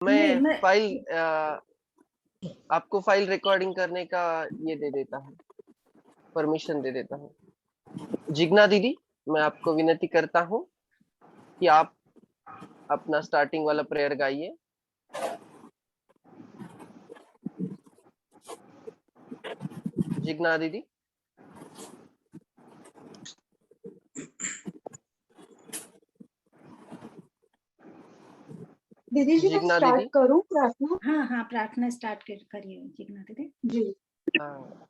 मैं मैं फाइल आपको फाइल रिकॉर्डिंग करने का ये दे देता हूँ, परमिशन दे देता हूँ। जिग्ना दीदी, मैं आपको विनती करता हूँ कि आप अपना स्टार्टिंग वाला प्रेयर गाइए। जिग्ना दीदी। दीदी जी मैं जिग्ना स्टार्ट दीदी। करूं प्रार्थना? हाँ प्रार्थना स्टार्ट करिए जिग्ना दीदी जी। हाँ,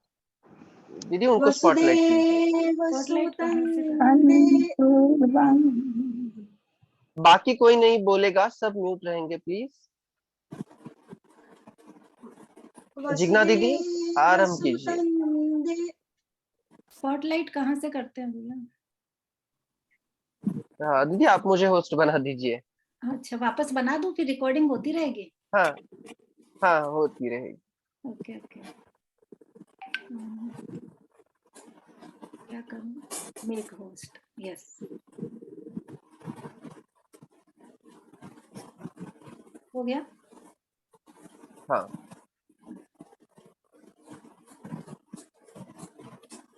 दीदी उनको स्पॉटलाइट कीजिए। स्पॉटलाइट कहाँ से बाकी कोई नहीं बोलेगा, सब म्यूट रहेंगे प्लीज। जिग्ना दीदी आरंभ कीजिए। स्पॉटलाइट कहाँ से करते हैं भैया? हाँ दीदी, आप मुझे होस्ट बना दीजिए। अच्छा, वापस बना दूं, फिर रिकॉर्डिंग होती रहेगी? हाँ हाँ, होती रहेगी। Okay okay. क्या करूं? Make host, yes. हो गया? हाँ,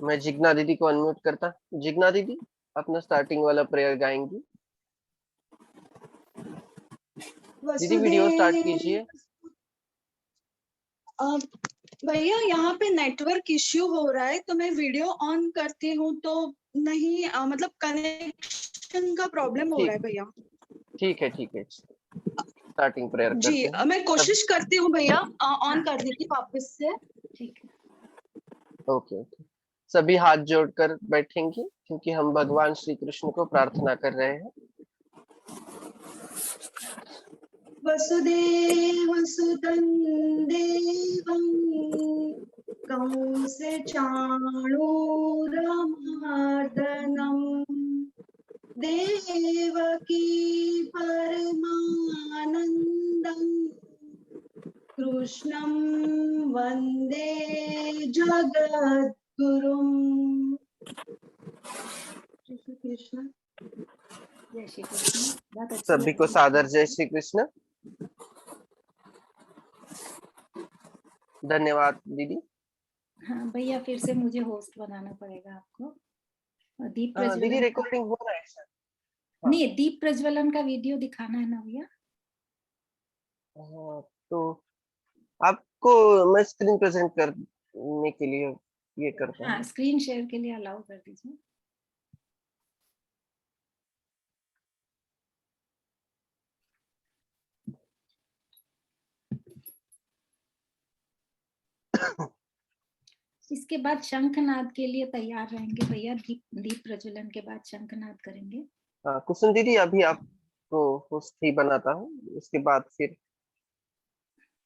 मैं जिग्ना दीदी को अनम्यूट करता। जिग्ना दीदी अपना स्टार्टिंग वाला प्रेयर गाएंगी। दीदी वीडियो स्टार्ट कीजिए। भैया यहाँ पे नेटवर्क इश्यू हो रहा है, तो मैं वीडियो ऑन करती हूँ तो नहीं मतलब कनेक्शन का प्रॉब्लम हो रहा है भैया। ठीक है ठीक है, स्टार्टिंग प्रेयर जी करते हैं। मैं कोशिश करती हूँ भैया ऑन करने की वापस से। ठीक है। ओके ओके, सभी हाथ जोड़कर बैठेंगे क्योंकि हम भगवान श्री कृष्ण को प्रार्थना कर रहे हैं। वसुदेव सुतं देवं कंस चाणूरमर्दनम् देवकी परमानन्दम् कृष्णं वन्दे जगद्गुरुम्। श्री कृष्ण। जय श्री कृष्ण। बहुत अच्छी सभी को सादर जय श्री कृष्ण। धन्यवाद दीदी। हाँ भैया, फिर से मुझे होस्ट बनाना पड़ेगा आपको। और दीप दीदी प्रज्वलन रिकॉर्डिंग हो रहा है सर? नहीं, दीप प्रज्वलन का वीडियो दिखाना है ना भैया? हाँ, तो आपको मैं स्क्रीन प्रेजेंट करने के लिए ये करता हाँ, हूँ। स्क्रीन शेयर के लिए अलाउ कर दीजिए। इसके बाद शंखनाद के लिए तैयार रहेंगे भैया। दीप प्रज्वलन के बाद शंखनाद करेंगे। कुसुम दीदी, अभी आपको होस्ट ही बनाता हूँ, उसके बाद फिर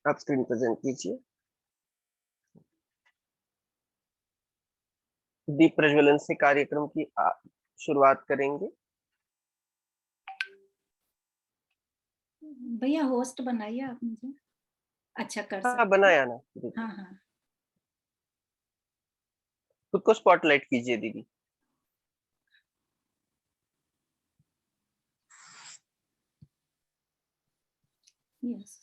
आप स्क्रीन प्रेजेंट कीजिए। दीप प्रज्वलन से कार्यक्रम की शुरुआत करेंगे। भैया होस्ट बनाइए आप मुझे। अच्छा, कर हाँ सकते हैं। बनाया ना दीदी। हाँ हाँ। खुद को स्पॉटलाइट कीजिए दीदी। यस।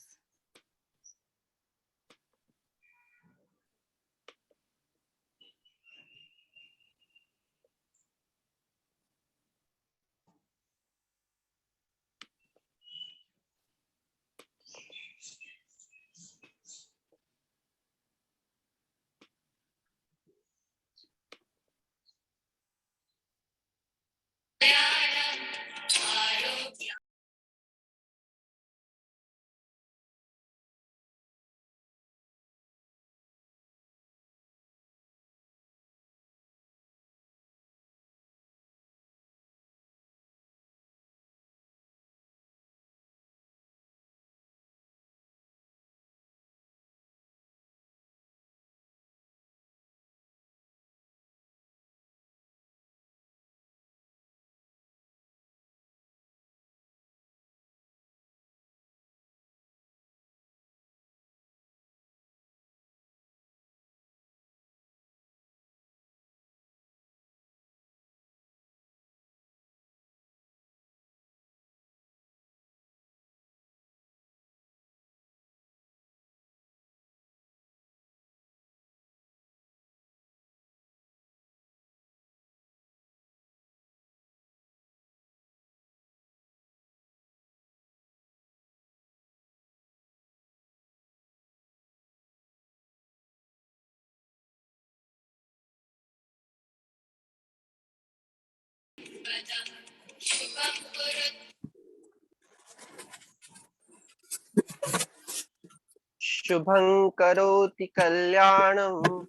शुभं करोति कल्याणम्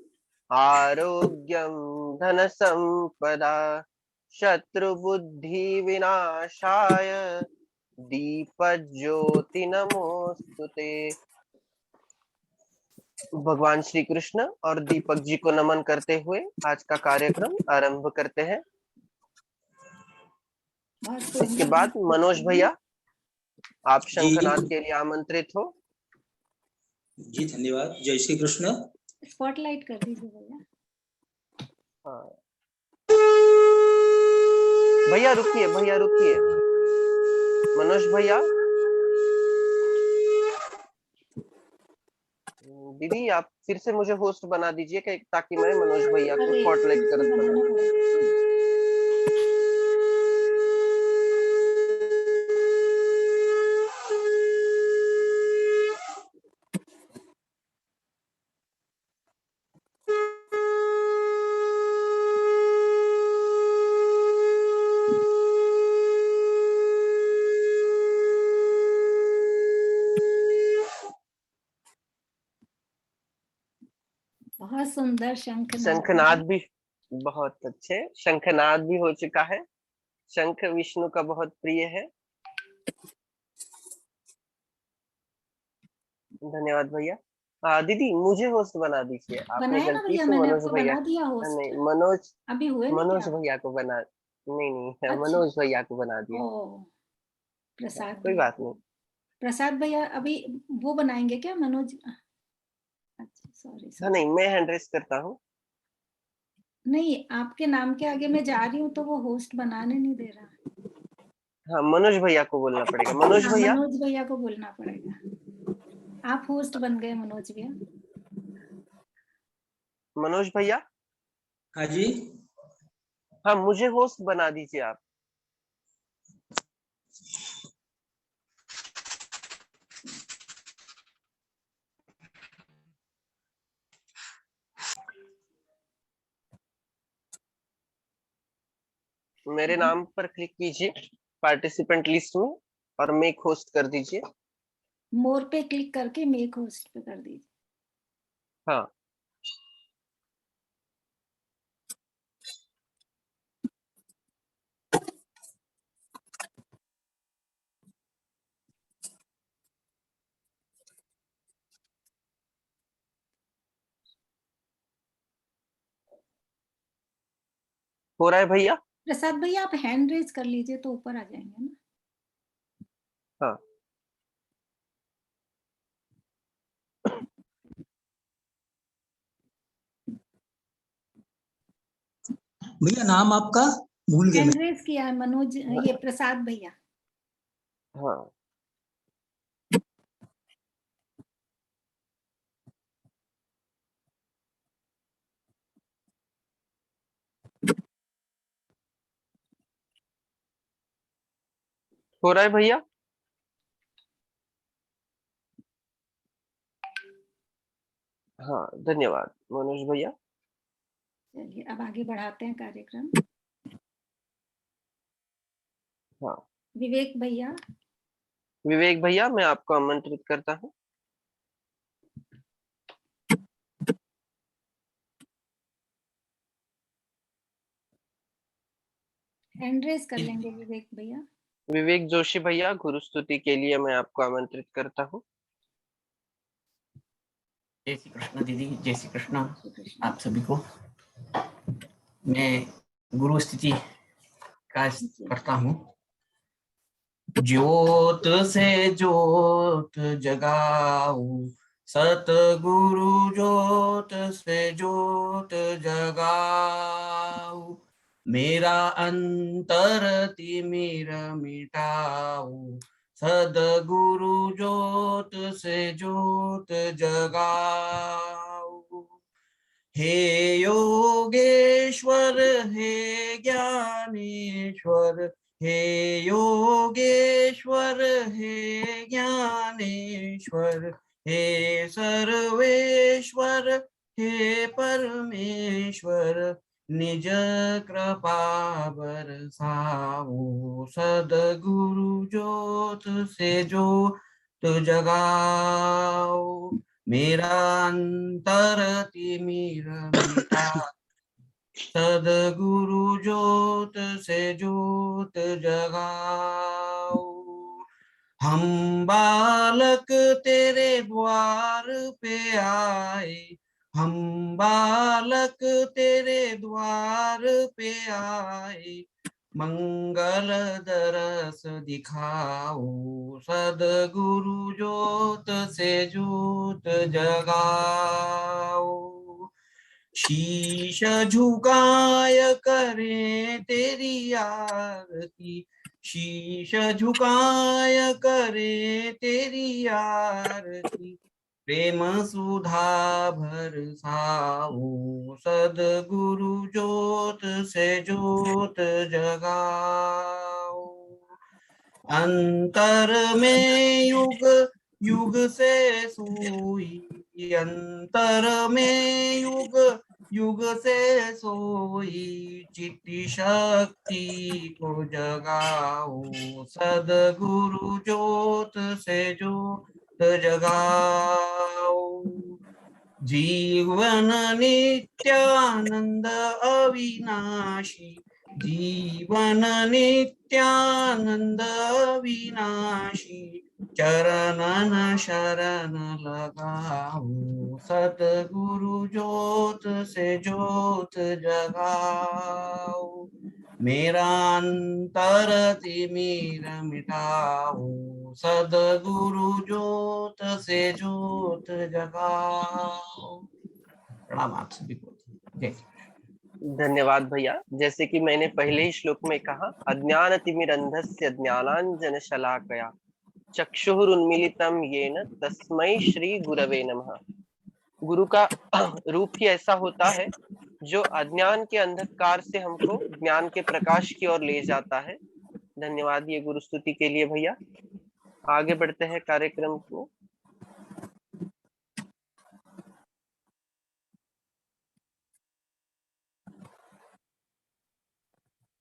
आरोग्यं धनसंपदा शत्रुबुद्धि विनाशाय दीपज्योति नमोस्तुते। भगवान श्री कृष्ण और दीपक जी को नमन करते हुए आज का कार्यक्रम आरंभ करते हैं। इसके बाद मनोज भैया आप शंखनाद के लिए आमंत्रित हो। जी धन्यवाद। जय श्री कृष्ण। स्पॉटलाइट कर दीजिए भैया। हाँ भैया रुकिए, भैया रुकिए, मनोज भैया। दीदी आप फिर से मुझे होस्ट बना दीजिए ताकि मैं मनोज भैया को स्पॉटलाइट कर सकूं। बहुत सुंदर शंखनाद भी बहुत अच्छे, शंखनाद भी हो चुका है। शंख विष्णु का बहुत प्रिय है। धन्यवाद भैया। दीदी मुझे होस्ट बना दीजिए, आपने गलती से मनोज भैया नहीं मनोज अभी हुए मनोज भैया को बना नहीं अच्छा। मनोज भैया को बना दिया। प्रसाद कोई बात नहीं। प्रसाद भैया अभी वो बनाएंगे क्या मनोज? अच्छा सॉरी। नहीं मैं हैंड रेस करता हूँ। नहीं आपके नाम के आगे मैं जा रही हूँ तो वो होस्ट बनाने नहीं दे रहा। हाँ मनोज भैया को बोलना पड़ेगा। मनोज भैया, मनोज भैया को बोलना पड़ेगा। आप होस्ट बन गए मनोज भैया। मनोज भैया। हाँ जी। हाँ मुझे होस्ट बना दीजिए आप। मेरे नाम पर क्लिक कीजिए पार्टिसिपेंट लिस्ट में और मेक होस्ट कर दीजिए। मोर पे क्लिक करके मेक होस्ट पे कर दीजिए। हाँ हो रहा है भैया। प्रसाद भैया आप हैंड रेज कर लीजिए तो ऊपर आ जाएंगे ना। हाँ भैया नाम आपका भूल गया। हैंड रेज किया है मनोज, ये प्रसाद भैया। हाँ हो रहा है भैया। हाँ धन्यवाद मनोज भैया। चलिए अब आगे बढ़ाते हैं कार्यक्रम। हाँ विवेक भैया। विवेक भैया मैं आपको आमंत्रित करता हूँ। हैंड रेज कर लेंगे विवेक भैया। विवेक जोशी भैया गुरु स्तुति के लिए मैं आपको आमंत्रित करता हूँ। जय श्री कृष्ण दीदी। जय श्री कृष्ण आप सभी को। मैं गुरु स्तुति का करता हूँ। ज्योत से ज्योत जगाऊ सतगुरु ज्योत से ज्योत जगाऊ मेरा अंतर तिमिर मिटाऊ सदगुरु ज्योत से ज्योत जगाऊ। हे योगेश्वर हे ज्ञानेश्वर हे योगेश्वर हे ज्ञानेश्वर हे सर्वेश्वर हे परमेश्वर निज कृपा बरसाओ, सदगुरु ज्योत से ज्योत जगाओ, मेरा अंतर तिमिर मिटा, सदगुरु ज्योत से ज्योत जगाओ। हम बालक तेरे द्वार पे आए, हम बालक तेरे द्वार पे आए, मंगल दरस दिखाओ, सदगुरु ज्योत से ज्योत जगाओ। शीश झुकाय करें तेरी आरती, शीश झुकाय करे तेरी आरती, प्रेम सुधा बरसाओ, सदगुरु ज्योत से ज्योत जगाओ। अंतर में युग युग से सोई, अंतर में युग युग से सोई, चित्ती शक्ति को जगाओ, सदगुरु ज्योत से ज्योत जगाओ। जीवन नित्यानंद अविनाशी, जीवन नित्यानंद अविनाशी, चरणन शरण लगाओ, सतगुरु ज्योत से ज्योत जगाओ, मेरा अंतर तिमिर मिटाओ, सदगुरु ज्योत से ज्योत जगाओ। प्रणाम आप सभी को। जय श्री। धन्यवाद भैया। जैसे कि मैंने पहले ही श्लोक में कहा, अज्ञान तिमिरंधस्य ज्ञानांजन शलाकया चक्षुरुन्मीलितं येन तस्मै श्री गुरवे नमः। गुरु का रूप ही ऐसा होता है जो अज्ञान के अंधकार से हमको ज्ञान के प्रकाश की ओर ले जाता है। धन्यवाद ये गुरु स्तुति के लिए भैया। आगे बढ़ते हैं कार्यक्रम को।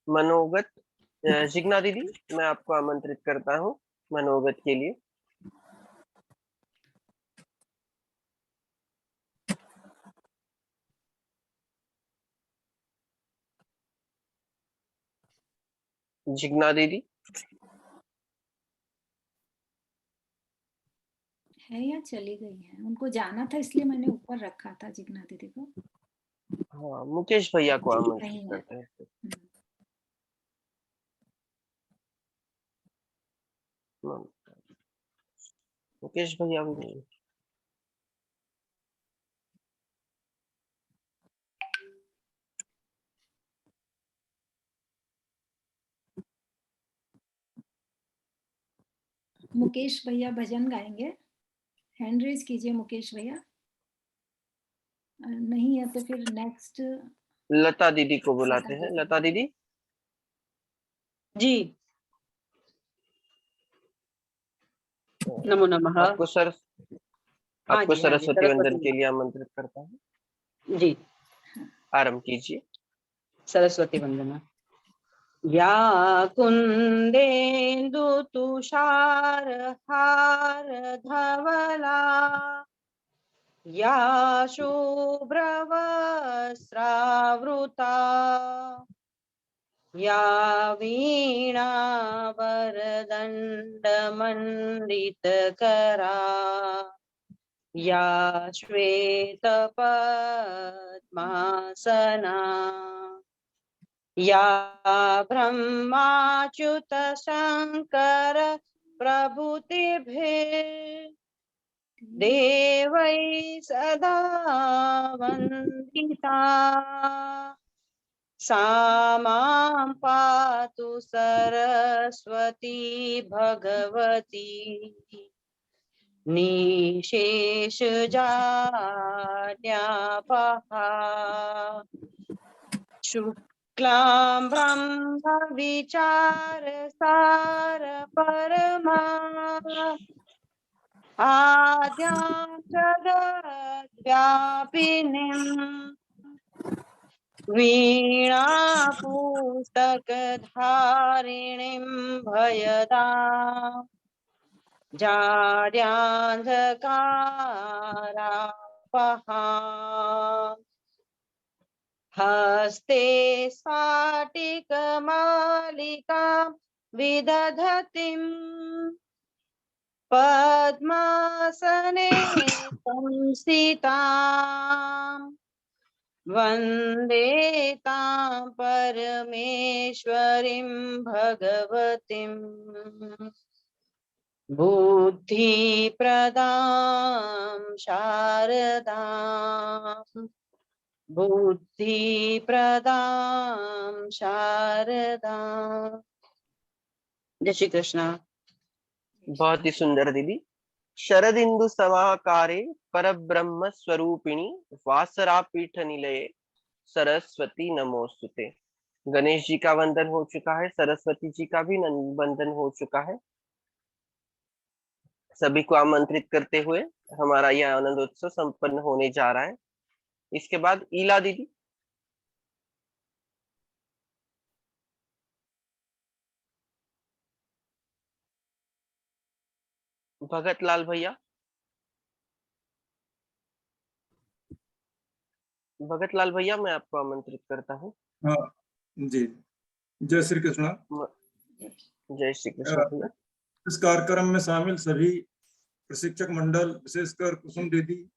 मनोगत जिग्ना दीदी, मैं आपको आमंत्रित करता हूँ मनोगत के लिए। जिग्ना दीदी है या चली गई है? उनको जाना था इसलिए मैंने ऊपर रखा था जिग्ना दीदी को। हाँ, मुकेश भैया को आमंत्रित नहीं है। करते हैं। मुकेश भैया भी नहीं। मुकेश भैया भजन गाएंगे, हैंड रेज कीजिए मुकेश भैया। नहीं है तो फिर नेक्स्ट लता दीदी को बुलाते हैं। लता दीदी जी, नमो नमः। आपको हाँ जी, हाँ जी, सरस्वती वंदन के सरस्वती लिए आमंत्रित करता हूँ। जी, आरंभ कीजिए। सरस्वती वंदना। या कुंदेन्दु तुषार हार धवला, या शुभ्रवस्त्रावृता, या वीणा वरदण्डमण्डितकरा, या श्वेतपद्मासना, या ब्रह्माच्युत शंकर प्रभृतिभिः देवै सदा वन्दिता, सा मां पातु सरस्वती भगवती निशेषजाड्यापहा, शुक्लां ब्रह्म विचार सार परमा, आद्यां जगद्व्यापिनीं वीणा पुस्तकधारिणीं भयदा जाड्यान्धकारापहा हस्ते स्फाटिकमालिकां विदधतीं पद्मासने संस्थिताम् वन्दे तां परमेश्वरीं भगवतीं बुद्धिप्रदां शारदां बुद्धिप्रदां शारदां। जय श्री कृष्ण। बहुत ही सुंदर दीदी। शरद इंदु समाकारे परब्रह्म स्वरूपिणी वासरा पीठ निलये सरस्वती नमोस्तुते। गणेश जी का वंदन हो चुका है, सरस्वती जी का भी वंदन हो चुका है। सभी को आमंत्रित करते हुए हमारा यह आनंदोत्सव संपन्न होने जा रहा है। इसके बाद ईला दीदी। भगत लाल भैया। भगत लाल भैया, मैं आपको आमंत्रित करता हूँ। हाँ जी, जय श्री कृष्ण। जय श्री कृष्ण भैया। इस कार्यक्रम में शामिल सभी प्रशिक्षक मंडल, विशेषकर कुसुम दीदी,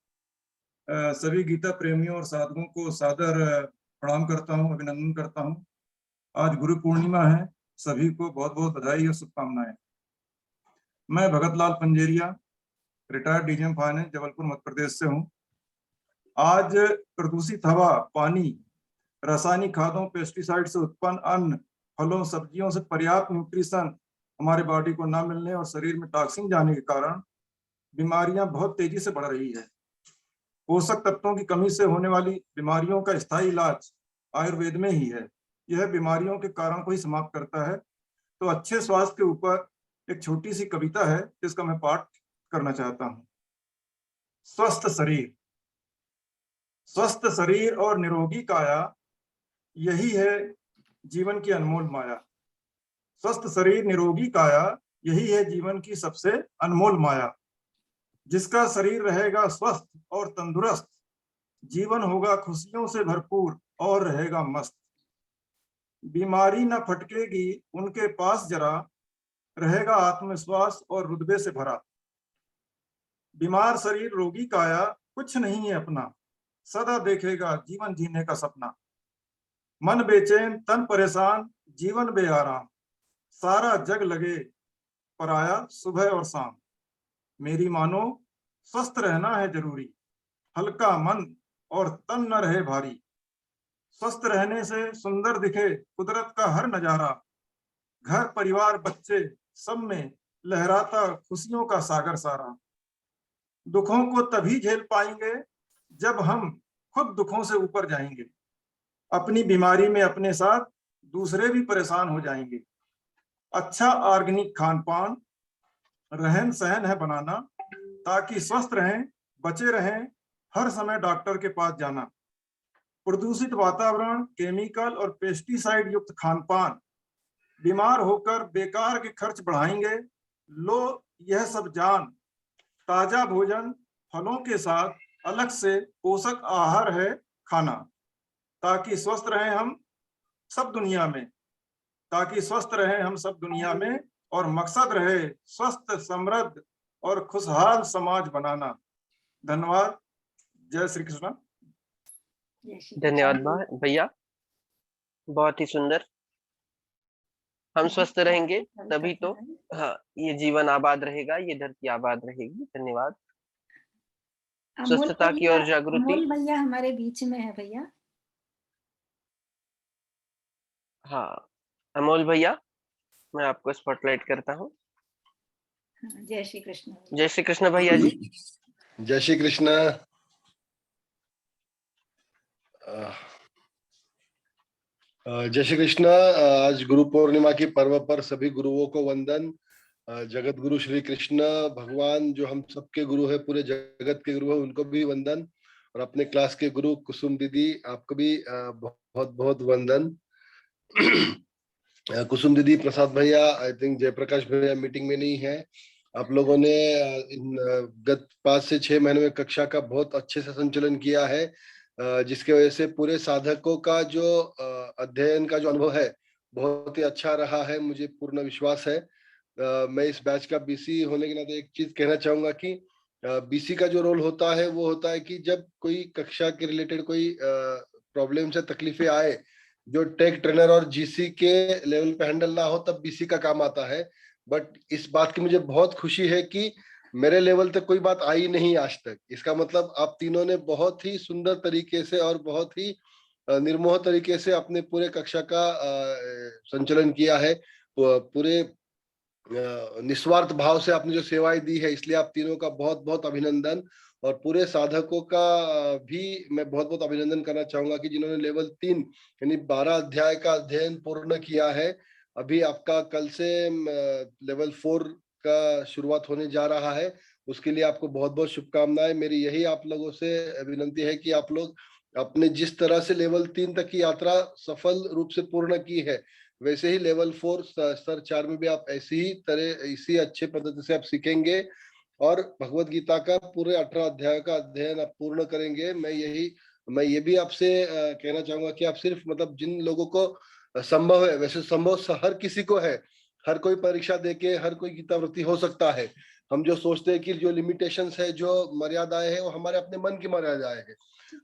सभी गीता प्रेमियों और साधकों को सादर प्रणाम करता हूँ, अभिनंदन करता हूँ। आज गुरु पूर्णिमा है, सभी को बहुत बहुत बधाई और शुभकामनाएं। मैं भगत लाल पंजेरिया, retired DGM finance, Jabalpur Madhya Pradesh से हूँ। आज प्रदूषित हवा, पानी, रासायनिक खादों, पेस्टिसाइड से उत्पन्न अन्न, फलों, सब्जियों से पर्याप्त न्यूट्रिशन हमारे बॉडी को ना मिलने और शरीर में टॉक्सिन जाने के कारण बीमारियां बहुत तेजी से बढ़ रही है। पोषक तत्वों की कमी से होने वाली बीमारियों का स्थायी इलाज आयुर्वेद में ही है। यह बीमारियों के कारण को ही समाप्त करता है। तो अच्छे स्वास्थ्य के ऊपर एक छोटी सी कविता है जिसका मैं पाठ करना चाहता हूँ। स्वस्थ शरीर, स्वस्थ शरीर और निरोगी काया, यही है जीवन की अनमोल माया। स्वस्थ शरीर निरोगी काया, यही है जीवन की सबसे अनमोल माया। जिसका शरीर रहेगा स्वस्थ और तंदुरुस्त, जीवन होगा खुशियों से भरपूर और रहेगा मस्त। बीमारी न फटकेगी उनके पास जरा, रहेगा आत्मविश्वास और रुतबे से भरा। बीमार शरीर रोगी काया, कुछ नहीं है अपना, सदा देखेगा जीवन जीने का सपना। मन बेचैन तन परेशान, जीवन बेआराम, सारा जग लगे पराया सुबह और शाम। मेरी मानो स्वस्थ रहना है जरूरी, हल्का मन और तन न रहे भारी। स्वस्थ रहने से सुंदर दिखे कुदरत का हर नजारा, घर परिवार बच्चे सब में लहराता खुशियों का सागर सारा। दुखों को तभी झेल पाएंगे जब हम खुद दुखों से ऊपर जाएंगे। अपनी बीमारी में अपने साथ दूसरे भी परेशान हो जाएंगे। अच्छा ऑर्गेनिक खान पान, रहन सहन है बनाना, ताकि स्वस्थ रहें, बचे रहें, हर समय डॉक्टर के पास जाना। प्रदूषित वातावरण, केमिकल और पेस्टिसाइड युक्त खान पान बीमार होकर बेकार के खर्च बढ़ाएंगे। लो यह सब जान, ताजा भोजन फलों के साथ अलग से पोषक आहार है खाना, ताकि स्वस्थ रहें हम सब दुनिया में, ताकि स्वस्थ रहें हम सब दुनिया में, और मकसद रहे स्वस्थ, समृद्ध और खुशहाल समाज बनाना। धन्यवाद। जय श्री कृष्ण। धन्यवाद भैया, बहुत ही सुंदर। हम स्वस्थ रहेंगे तभी तो हाँ ये जीवन आबाद रहेगा, ये धरती आबाद रहेगी। धन्यवाद। स्वस्थता की ओर जागृति। अमोल भैया हमारे बीच में है भैया। हाँ अमोल भैया, मैं आपको स्पॉटलाइट करता हूँ। जय श्री कृष्ण। जय श्री कृष्ण भैया जी। जय श्री कृष्ण। जय श्री कृष्ण। आज गुरु पूर्णिमा की पर्व पर सभी गुरुओं को वंदन। जगत गुरु श्री कृष्ण भगवान जो हम सबके गुरु है, पूरे जगत के गुरु है, उनको भी वंदन। और अपने क्लास के गुरु कुसुम दीदी, आपको भी बहुत बहुत बहुत वंदन। कुसुम दीदी, प्रसाद भैया, आई थिंक जयप्रकाश भैया मीटिंग में नहीं है। आप लोगों ने इन गत 5 से 6 महीने में कक्षा का बहुत अच्छे से संचालन किया है, जिसके वजह से पूरे साधकों का जो अध्ययन का जो अनुभव है बहुत ही अच्छा रहा है। मुझे पूर्ण विश्वास है। मैं इस बैच का बीसी होने के नाते एक चीज कहना चाहूंगा कि बीसी का जो रोल होता है वो होता है कि जब कोई कक्षा के रिलेटेड कोई प्रॉब्लम से तकलीफें आए जो टेक ट्रेनर और जीसी के लेवल पे हैंडल ना हो, तब बीसी का काम आता है। बट इस बात की मुझे बहुत खुशी है कि मेरे लेवल तक कोई बात आई नहीं आज तक। इसका मतलब आप तीनों ने बहुत ही सुंदर तरीके से और बहुत ही निर्मोह तरीके से अपने पूरे कक्षा का संचालन किया है। पूरे निस्वार्थ भाव से आपने जो सेवाएं दी है, इसलिए आप तीनों का बहुत बहुत अभिनंदन। और पूरे साधकों का भी मैं बहुत बहुत अभिनंदन करना चाहूंगा कि जिन्होंने लेवल 3 यानी 12 अध्याय का अध्ययन पूर्ण किया है। अभी आपका कल से लेवल 4 का शुरुआत होने जा रहा है। उसके लिए आपको बहुत बहुत शुभकामनाएं। मेरी यही आप लोगों से विनंती है कि आप लोग अपने जिस तरह से लेवल 3 तक की यात्रा सफल रूप से पूर्ण की है, वैसे ही लेवल 4 स्तर 4 में भी आप ऐसी ही तरह इसी अच्छे पद्धति से आप सीखेंगे और भगवत गीता का पूरे 18 अध्याय का अध्ययन आप पूर्ण करेंगे। मैं ये भी आपसे कहना चाहूंगा कि आप सिर्फ मतलब जिन लोगों को संभव है, वैसे संभव हर किसी को है, हर कोई परीक्षा देके हर कोई गीतावृत्ति हो सकता है। हम जो सोचते हैं कि जो लिमिटेशंस है, जो मर्यादाएं है, वो हमारे अपने मन की मर्यादाएं है।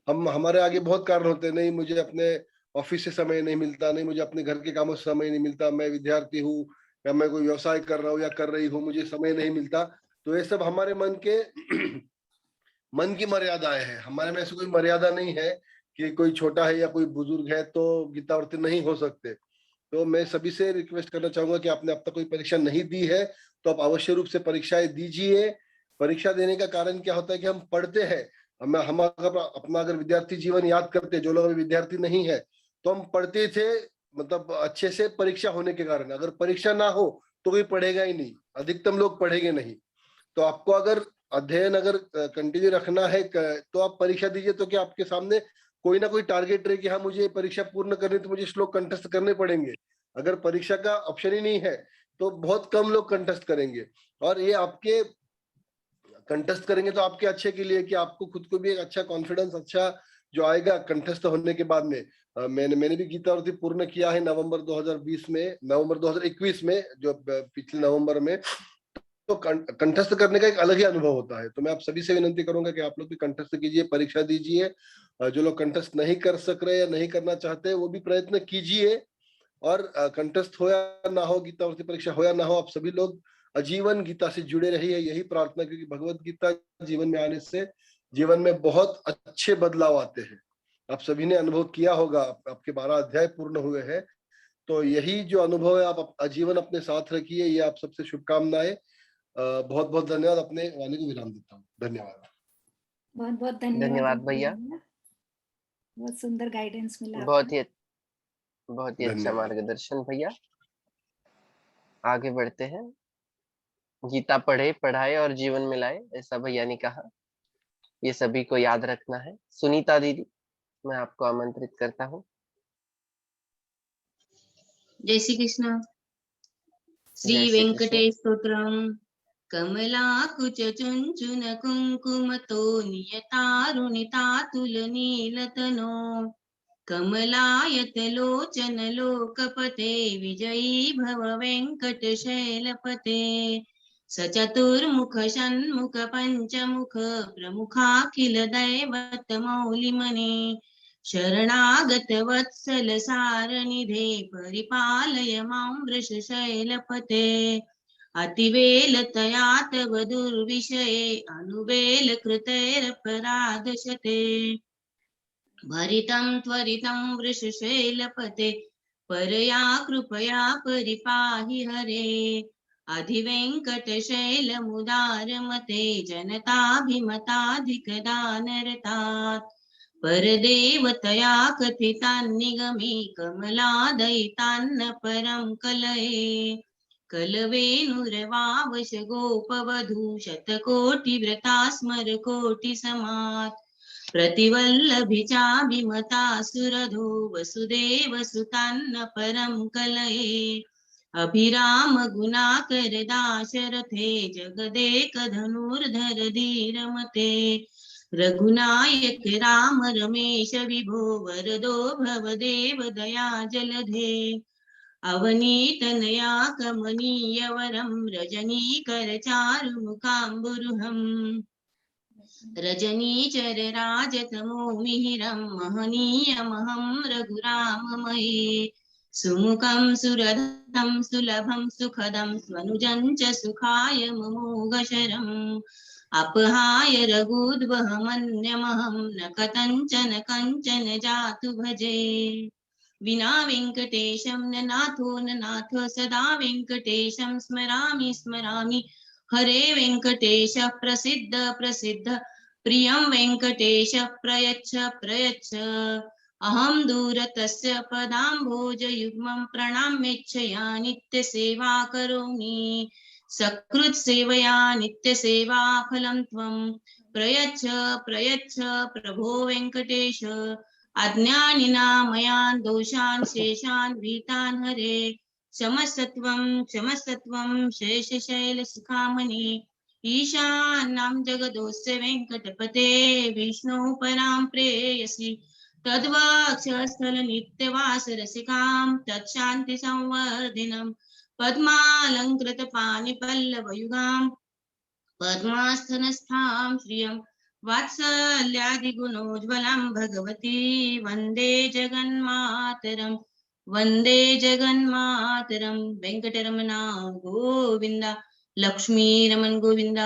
हमारे आगे बहुत कारण होते हैं, नहीं मुझे अपने ऑफिस से समय नहीं मिलता, नहीं मुझे अपने घर के कामों से समय नहीं मिलता, मैं विद्यार्थी हूँ या मैं कोई व्यवसाय कर रहा हूँ या कर रही हूँ, मुझे समय नहीं मिलता। तो ये सब हमारे मन के मन की मर्यादाएं हैं। हमारे में ऐसी कोई मर्यादा नहीं है कि कोई छोटा है या कोई बुजुर्ग है तो गीतावृत्ति नहीं हो सकते। तो मैं सभी से रिक्वेस्ट करना चाहूंगा कि आपने अब तक कोई परीक्षा नहीं दी है तो आप अवश्य रूप से परीक्षाएं दीजिए। परीक्षा देने का कारण क्या होता है कि हम पढ़ते हैं, हम अपना अगर विद्यार्थी जीवन याद करते हैं, जो लोग अभी विद्यार्थी नहीं है, तो हम पढ़ते थे मतलब अच्छे से परीक्षा होने के कारण। अगर परीक्षा ना हो तो कोई पढ़ेगा ही नहीं, अधिकतम लोग पढ़ेंगे नहीं। तो आपको अगर अध्ययन अगर कंटिन्यू रखना है तो आप परीक्षा दीजिए, तो क्या आपके सामने कोई ना कोई टारगेट रहे कि हाँ मुझे परीक्षा पूर्ण करनी, तो मुझे श्लोक कंठस्थ करने पड़ेंगे। अगर परीक्षा का ऑप्शन ही नहीं है तो बहुत कम लोग कंठस्थ करेंगे, और ये आपके कंठस्थ करेंगे तो आपके अच्छे के लिए कि आपको खुद को भी एक अच्छा कॉन्फिडेंस अच्छा जो आएगा कंठस्थ होने के बाद में। मैंने भी गीतावृत्ति पूर्ण किया है नवंबर 2021 में, जो पिछले नवंबर में। तो कंठस्थ करने का एक अलग ही अनुभव होता है। तो मैं आप सभी से विनंती करूंगा कि आप लोग भी कंठस्थ कीजिए, परीक्षा दीजिए। जो लोग कंठस्थ नहीं कर सक रहे या नहीं करना चाहते, वो भी प्रयत्न कीजिए। और कंठस्थ हो या ना हो, गीतावृत्ति परीक्षा हो या ना हो, आप सभी लोग आजीवन गीता से जुड़े रहिए, यही प्रार्थना। क्योंकि भगवत गीता जीवन में आने से जीवन में बहुत अच्छे बदलाव आते हैं। आप सभी ने अनुभव किया होगा, आपके 12 अध्याय पूर्ण हुए हैं, तो यही जो अनुभव है आप आजीवन अपने साथ रखिए। ये आप सबसे शुभकामनाएं। बहुत बहुत धन्यवाद। अपने वाणी को विराम देता हूँ। धन्यवाद। बहुत बहुत धन्यवाद भैया। बहुत सुंदर गाइडेंस मिला। बहुत ही अच्छा धन्यवाद। मार्गदर्शन भैया। आगे बढ़ते हैं। गीता पढ़े, पढ़ाए और जीवन में लाए, ऐसा भैया ने कहा। ये सभी को याद रखना है। सुनीता दीदी, मैं आपको आमंत्रित करता हूँ। जय श्री कृष्ण। श्री जय श्री कृष्ण। वेंकटेश स्तोत्रम। कमलाकुच चुंचुन कुंकुमतो नियतारुणितातुल नीलतनो कमलायत लोचन लोकपते विजयी भव वेंकटशैलपते सचतुर्मुख षण्मुख पंचमुख प्रमुखाखिल दैवत मौलिमने शरणागत वत्सल सारनिधे परिपालय मां वृषशैलपते अतिवेलतया तव दुर्विषये अनुवेल कृतैरपराधशते भरितं त्वरितं वृषशैलपते परया कृपया परिपाहि हरे अधिवेङ्कटशैलमुदारमते जनताभिमताधिकदानरतात् परदेवतया कथितान्निगमे कमलादयितान्न परं कलये कलवेणुरवावश गोपवधू शतकोटिव्रता स्मर कोटिसमात् प्रतिवल्लभि चाभिमता सुरधो वसुदेवसुतान्न परं कलये अभिराम गुणाकर दाशरथे जगदेक धनुर्धर धीरमते रघुनायक राम रमेश विभो वरदो भवदेव दया जलधे अवनीतनया कमनीय वरं रजनीकर चारुमुखाम्बुरुहम् रजनीचर राजतमो मिहिरं महनीयमहं रघुराममये सुमुखं सुरधं सुलभं सुखदं स्वनुजं च सुखाय ममोघशरम् अपहाय रघुद्वहमन्यमहं न कथञ्चन कञ्चन जातु भजे विना वेङ्कटेशं न नाथो न नाथ सदा वेङ्कटेशं स्मरामि स्मरामि हरे वेङ्कटेश प्रसिद्ध प्रसिद्ध प्रियं वेङ्कटेश प्रयच्छ प्रयच्छ अहं दूरतस्य पदाम्भोजयुग्मं प्रणम्येच्छया नित्यसेवा करोमि सकृत्सेवया नित्यसेवा फलं त्वं प्रयच्छ प्रयच्छ प्रभो वेङ्कटेश अज्ञानिना मया दोषान् शेषान् वीतान् हरे क्षमस्सत्वं शेषशैलशिखामणि ईशान्यां जगदोऽस्य वेङ्कटपते विष्णु परां प्रेयसि तद्वाक्षस्थलनित्यवासरसिकां तत्शान्तिसंवर्धिनं पद्मालङ्कृतपाणिपल्लवयुगां पद्मास्थनस्थां श्रियं वात्सल्यादिगुणोज्ज्वलं भगवती वन्दे जगन्मातरम् वन्दे जगन्मातरं वेङ्कटरमणा गोविन्द लक्ष्मीरमण गोविन्द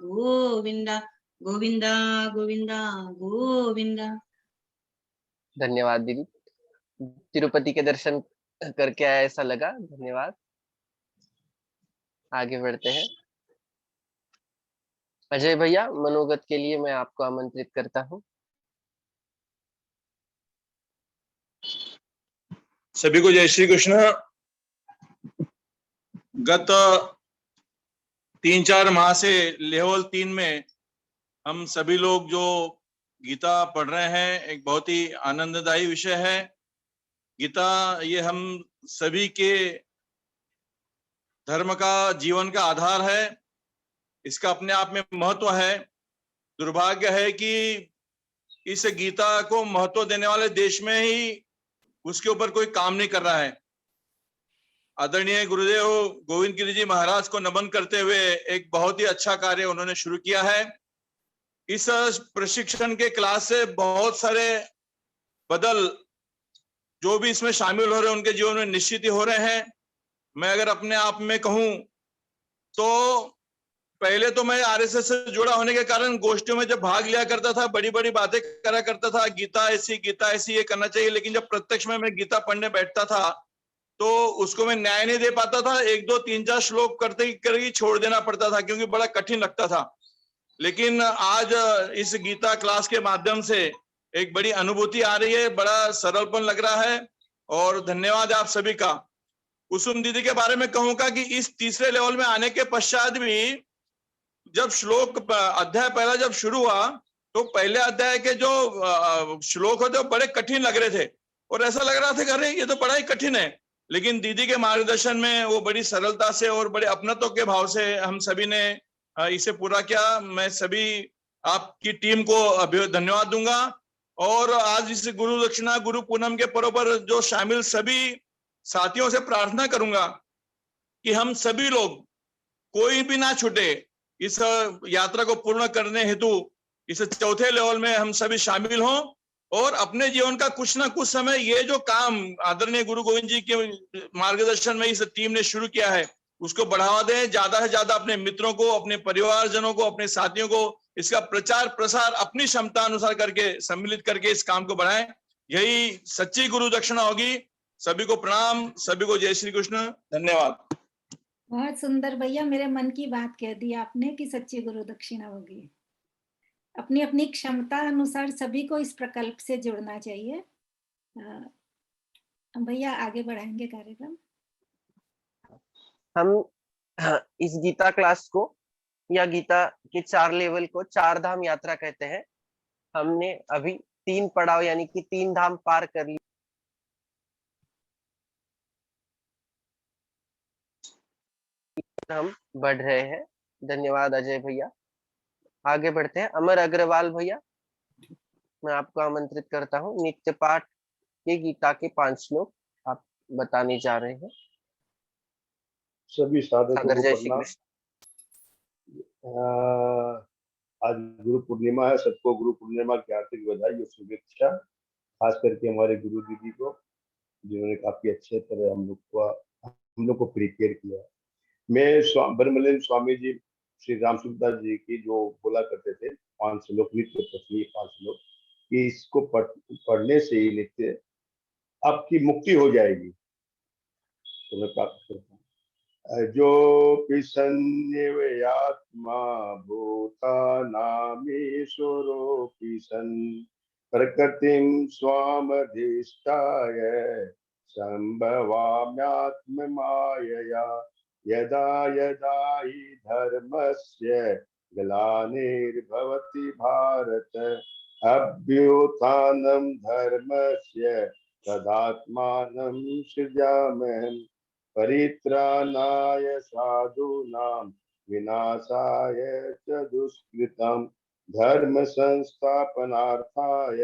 गोविन्द गोविन्द गोविन्द गोविन्द। धन्यवाद दीदी, तिरुपति के दर्शन करके आया ऐसा लगा, धन्यवाद। आगे बढ़ते हैं। अजय भैया, मनोगत के लिए मैं आपको आमंत्रित करता हूँ। सभी को जय श्री कृष्ण। गत 3-4 माह से लेवल 3 में हम सभी लोग जो गीता पढ़ रहे हैं, एक बहुत ही आनंददायी विषय है। गीता ये हम सभी के धर्म का, जीवन का आधार है। इसका अपने आप में महत्व है। दुर्भाग्य है कि इस गीता को महत्व देने वाले देश में ही उसके ऊपर कोई काम नहीं कर रहा है। आदरणीय गुरुदेव गोविंद गिरी जी महाराज को नमन करते हुए एक बहुत ही अच्छा कार्य उन्होंने शुरू किया है। इस प्रशिक्षण के क्लास से बहुत सारे बदल जो भी इसमें शामिल हो रहे हैं उनके जीवन में निश्चित ही हो रहे हैं। मैं अगर अपने आप में कहूं तो पहले तो मैं आरएसएस से जुड़ा होने के कारण गोष्ठियों में जब भाग लिया करता था, बड़ी बड़ी बातें करा करता था, गीता ऐसी ये करना चाहिए। लेकिन जब प्रत्यक्ष में मैं गीता पढ़ने बैठता था तो उसको मैं न्याय नहीं दे पाता था। 1, 2, 3, 4 श्लोक करते ही छोड़ देना पड़ता था क्योंकि बड़ा कठिन लगता था। लेकिन आज इस गीता क्लास के माध्यम से एक बड़ी अनुभूति आ रही है, बड़ा सरलपन लग रहा है और धन्यवाद आप सभी का। कुसुम दीदी के बारे में कहूंगा कि इस तीसरे लेवल में आने के पश्चात भी जब अध्याय पहला जब शुरू हुआ तो पहले अध्याय के जो श्लोक होते वो बड़े कठिन लग रहे थे और ऐसा लग रहा था कि अरे ये तो बड़ा ही कठिन है। लेकिन दीदी के मार्गदर्शन में वो बड़ी सरलता से और बड़े अपनत्व के भाव से हम सभी ने इसे पूरा किया। मैं सभी आपकी टीम को धन्यवाद दूंगा। और आज इस गुरु दक्षिणा गुरु पूनम के पर्व पर जो शामिल सभी साथियों से प्रार्थना करूंगा कि हम सभी लोग कोई भी ना छूटे, इस यात्रा को पूर्ण करने हेतु इस चौथे लेवल में हम सभी शामिल हों और अपने जीवन का कुछ ना कुछ समय ये जो काम आदरणीय गुरु गोविंद जी के मार्गदर्शन में इस टीम ने शुरू किया है उसको बढ़ावा दें। ज्यादा से ज्यादा अपने मित्रों को, अपने परिवारजनों को, अपने साथियों को इसका प्रचार प्रसार अपनी क्षमता अनुसार करके सम्मिलित करके इस काम को बढ़ाएं। यही सच्ची गुरु दक्षिणा होगी। सभी को प्रणाम, सभी को जय श्री कृष्ण, धन्यवाद। बहुत सुंदर भैया, मेरे मन की बात कह दी आपने कि सच्ची गुरु दक्षिणा होगी। अपनी अपनी क्षमता अनुसार सभी को इस प्रकल्प से जुड़ना चाहिए। भैया आगे बढ़ाएंगे कार्यक्रम। हम इस गीता क्लास को या गीता के 4 लेवल को 4 धाम यात्रा कहते हैं। हमने अभी 3 पड़ाव यानी कि 3 धाम पार कर लिए। हम बढ़ रहे हैं। धन्यवाद अजय भैया। आगे बढ़ते हैं। अमर अग्रवाल भैया, मैं आपको आमंत्रित करता हूँ। नित्य पाठ के गीता के 5 श्लोक आप बताने जा रहे हैं। सभी साधकों सादर को जय श्री प्रणाम। कृष्ण। आज गुरु पूर्णिमा है, सबको गुरु पूर्णिमा की हार्दिक बधाई और शुभेच्छा। खास करके हमारे गुरु दीदी को, जिन्होंने काफी अच्छे तरह हम लोग को प्रिपेयर किया। मैं ब्रह्मलीन स्वामी जी श्री राम सुखदास जी की जो बोला करते थे 5 श्लोक, नित्य पठनीय 5 श्लोक, कि इसको पढ़ने से ही नित्य आपकी मुक्ति हो जाएगी। तो मैं प्राप्त करता हूँ। जो पिसन्निवयात्मा भूतानामीश्वरो पिसन् प्रकृतिं स्वामधिष्ठाय संभवाम्यात्ममायया यदा यदा हि धर्मस्य ग्लानिर्भवति भारत अभ्युत्थानं धर्मस्य तदात्मानं सृजाम्यहम् परित्राणाय साधूनां विनाशाय च दुष्कृतं धर्म संस्थापनार्थाय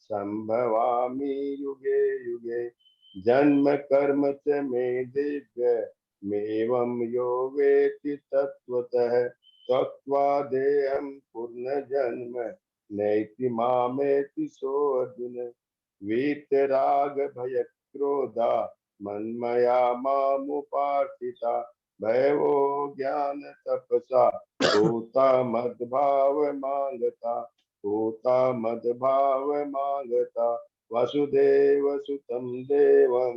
संभवामि युगे युगे जन्म कर्म च मे दिव्यमेवं यो वेत्ति तत्त्वतः त्यक्त्वा देहं पुनर्जन्म नैति मामेति सो अर्जुन वीतराग भयक्रोधा मन्मया मामुपार्थिता भयो ज्ञान तपसा होता मद्भाव मांगता वसुदेव सुतं देवं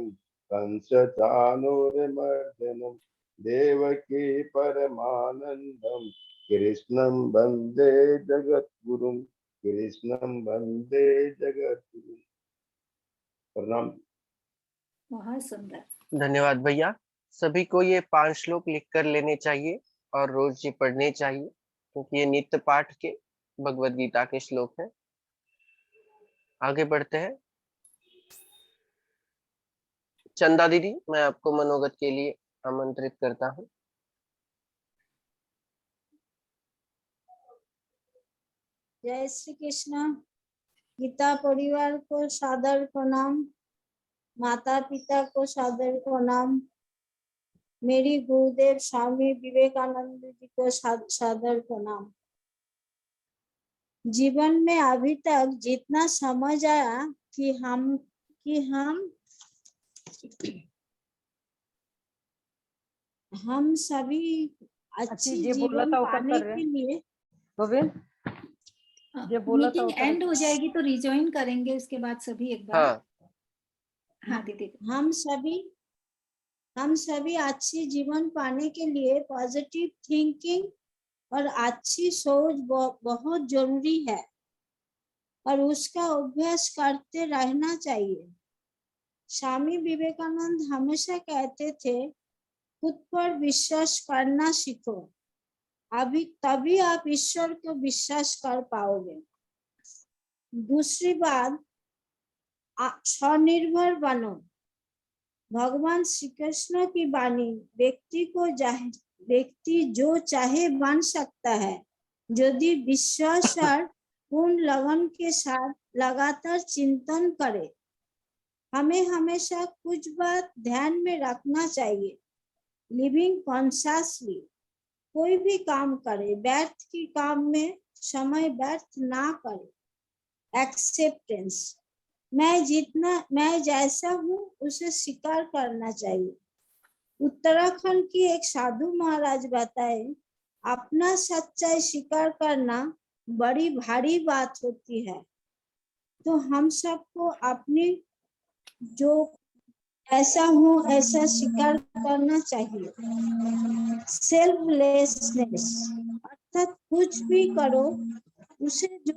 कंस चाणूरमर्दनं देवकी परमानंदं कृष्णं वंदे जगद्गुरुं प्रणाम। बहुत सुंदर। धन्यवाद भैया। सभी को ये 5 श्लोक लिख कर लेने चाहिए और रोज ये पढ़ने चाहिए, क्योंकि ये नित्य पाठ के भगवत गीता के श्लोक हैं। आगे बढ़ते हैं। चंदा दीदी, मैं आपको मनोगत के लिए आमंत्रित करता हूँ। जय श्री कृष्ण। गीता परिवार को सादर प्रणाम, माता पिता को सादर प्रणाम, मेरी गुरुदेव स्वामी विवेकानंद जी को सादर प्रणाम। जीवन में अभी तक जितना समझ आया कि हम सभी अच्छी जीवन पाने के लिए मीटिंग एंड हो जाएगी तो रिजॉइन करेंगे उसके बाद सभी एक बार। हाँ दीदी। हम सभी अच्छी जीवन पाने के लिए पॉजिटिव थिंकिंग और अच्छी सोच बहुत जरूरी है और उसका अभ्यास करते रहना चाहिए। स्वामी विवेकानंद हमेशा कहते थे, खुद पर विश्वास करना सीखो, तभी आप ईश्वर को विश्वास कर पाओगे। दूसरी बात, स्वनिर्भर बनो। भगवान श्री कृष्ण की वाणी, व्यक्ति जो चाहे बन सकता है यदि विश्वास और पूर्ण लगन के साथ लगातार चिंतन करे। हमें हमेशा कुछ बात ध्यान में रखना चाहिए। लिविंग कॉन्शियसली, कोई भी काम करे, व्यर्थ की काम में समय व्यर्थ ना करे। एक्सेप्टेंस, मैं जैसा हूँ उसे स्वीकार करना चाहिए। उत्तराखंड की एक साधु महाराज बताए, अपना सच्चाई स्वीकार करना बड़ी भारी बात होती है। तो हम सबको अपनी जो ऐसा हूँ ऐसा स्वीकार करना चाहिए। सेल्फलेसनेस, अर्थात कुछ भी करो उसे जो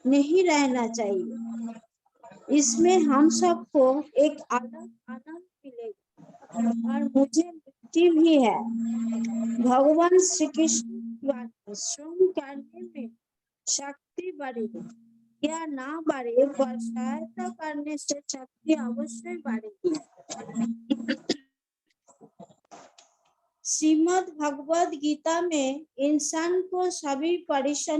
नहीं रहना चाहिए। इसमें हम सबको एक अलग आनंद मिलेगा और मुझे मुक्ति भी है। भगवान श्री कृष्ण श्रम करने में शक्ति बढ़े या ना बढ़े, पर सहायता करने से शक्ति अवश्य बढ़ेगी। श्रीमद् भगवद गीता में इंसान को सभी परेशानी